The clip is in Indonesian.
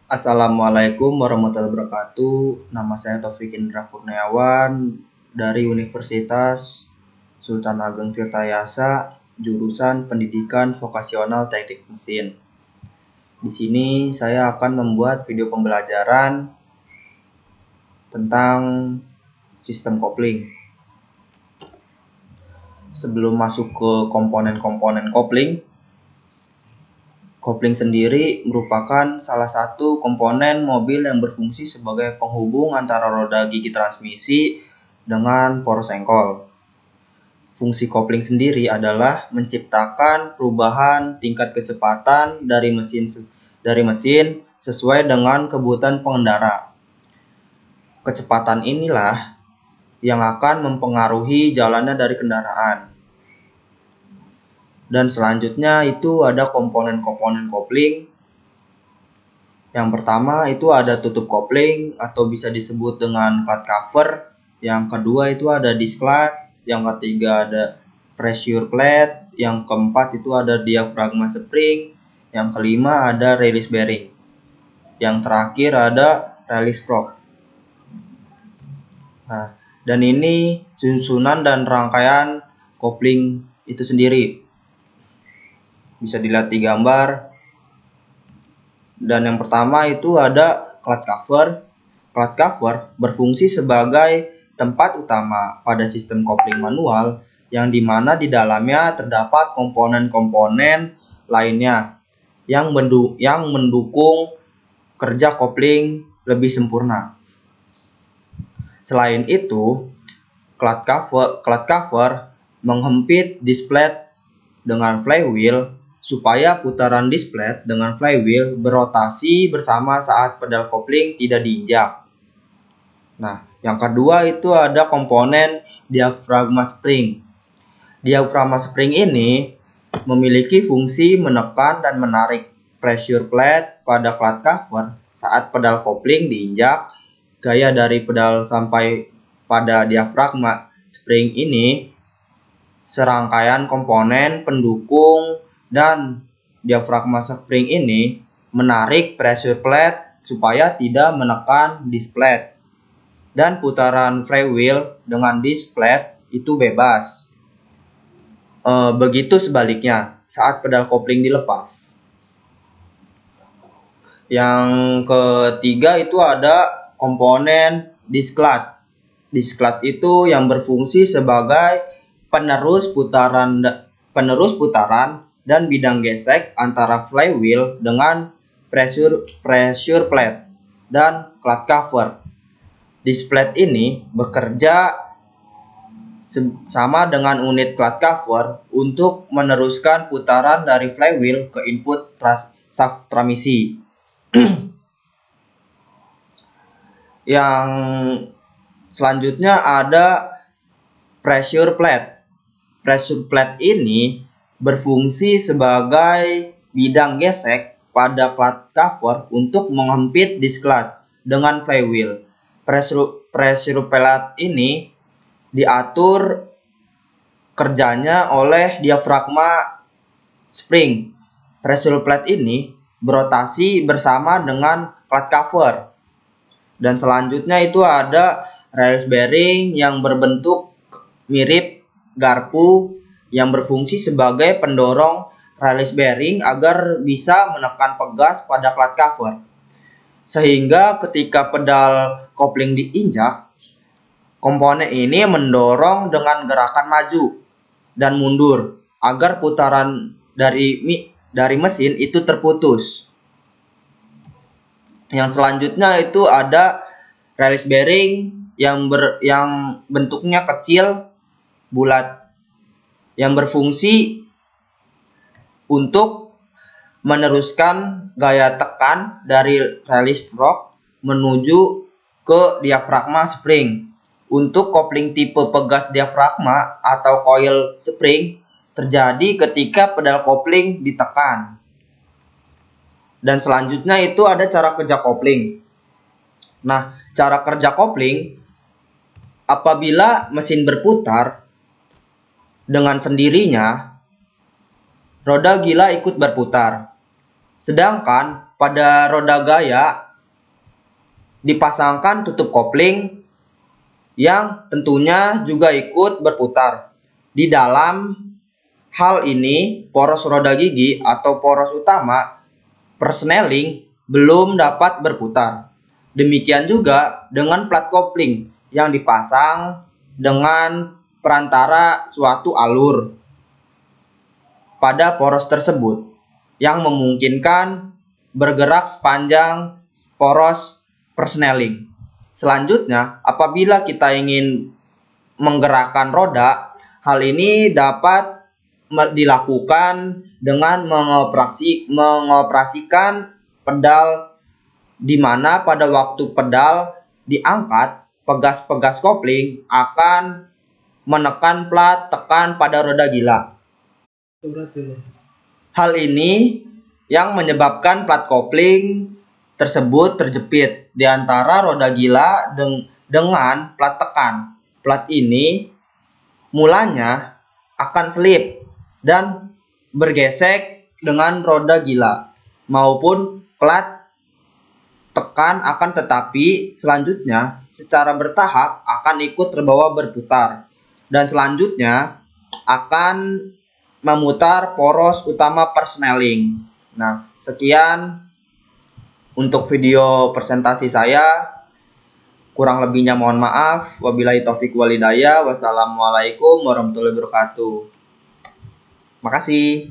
Assalamualaikum warahmatullahi wabarakatuh. Nama saya Taufik Indra Kurniawan dari Universitas Sultan Ageng Tirtayasa, jurusan Pendidikan Vokasional Teknik Mesin. Di sini saya akan membuat video pembelajaran tentang sistem kopling. Sebelum masuk ke komponen-komponen kopling, kopling sendiri merupakan salah satu komponen mobil yang berfungsi sebagai penghubung antara roda gigi transmisi dengan poros engkol. Fungsi kopling sendiri adalah menciptakan perubahan tingkat kecepatan dari mesin sesuai dengan kebutuhan pengendara. Kecepatan inilah yang akan mempengaruhi jalannya dari kendaraan. Dan selanjutnya itu ada komponen-komponen kopling. Yang pertama itu ada tutup kopling atau bisa disebut dengan plat cover. Yang kedua itu ada disc clutch. Yang ketiga ada pressure plate. Yang keempat itu ada diafragma spring. Yang kelima ada release bearing. Yang terakhir ada release frog. Nah, dan ini susunan dan rangkaian kopling itu sendiri. Bisa dilihat di gambar. Dan yang pertama itu ada clutch cover. Clutch cover berfungsi sebagai tempat utama pada sistem kopling manual yang dimana di dalamnya terdapat komponen-komponen lainnya yang mendukung kerja kopling lebih sempurna. Selain itu, clutch cover menghempit disc plate dengan flywheel supaya putaran disc plate dengan flywheel berotasi bersama saat pedal kopling tidak diinjak. Nah, yang kedua itu ada komponen diafragma spring. Diafragma spring ini memiliki fungsi menekan dan menarik pressure plate pada clutch cover saat pedal kopling diinjak. Gaya dari pedal sampai pada diafragma spring ini serangkaian komponen pendukung dan diafragma spring ini menarik pressure plate supaya tidak menekan disc plate. Dan putaran flywheel dengan disc plate itu bebas. Begitu sebaliknya saat pedal kopling dilepas. Yang ketiga itu ada komponen disc clutch. Disc clutch itu yang berfungsi sebagai penerus putaran dan bidang gesek antara flywheel dengan pressure plate dan clutch cover. Disc plate ini bekerja sama dengan unit clutch cover untuk meneruskan putaran dari flywheel ke input shaft transmisi. Yang selanjutnya ada pressure plate. Pressure plate ini berfungsi sebagai bidang gesek pada clutch cover untuk menghempit disc clutch dengan flywheel. Pressure plate ini diatur kerjanya oleh diafragma spring. Pressure plate ini berotasi bersama dengan clutch cover. Dan selanjutnya itu ada release bearing yang berbentuk mirip garpu yang berfungsi sebagai pendorong release bearing agar bisa menekan pegas pada clutch cover. Sehingga ketika pedal kopling diinjak, komponen ini mendorong dengan gerakan maju dan mundur agar putaran dari mesin itu terputus. Yang selanjutnya itu ada release bearing yang bentuknya kecil, bulat, yang berfungsi untuk meneruskan gaya tekan dari release frog menuju ke diafragma spring. Untuk kopling tipe pegas diafragma atau coil spring terjadi ketika pedal kopling ditekan. Dan selanjutnya itu ada cara kerja kopling. Nah, cara kerja kopling apabila mesin berputar dengan sendirinya, roda gila ikut berputar. Sedangkan pada roda gaya dipasangkan tutup kopling yang tentunya juga ikut berputar. Di dalam hal ini, poros roda gigi atau poros utama persneling belum dapat berputar. Demikian juga dengan plat kopling yang dipasang dengan perantara suatu alur pada poros tersebut yang memungkinkan bergerak sepanjang poros persneling. Selanjutnya, apabila kita ingin menggerakkan roda, hal ini dapat dilakukan dengan mengoperasikan pedal, di mana pada waktu pedal diangkat, pegas-pegas kopling akan menekan plat tekan pada roda gila. Hal ini yang menyebabkan plat kopling tersebut terjepit di antara roda gila dengan plat tekan. Plat ini mulanya akan selip dan bergesek dengan roda gila maupun plat tekan, akan tetapi selanjutnya secara bertahap akan ikut terbawa berputar dan selanjutnya akan memutar poros utama persneling. Nah, sekian untuk video presentasi saya. Kurang lebihnya mohon maaf. Wabillahi taufik walhidayah. Wassalamualaikum warahmatullahi wabarakatuh. Makasih.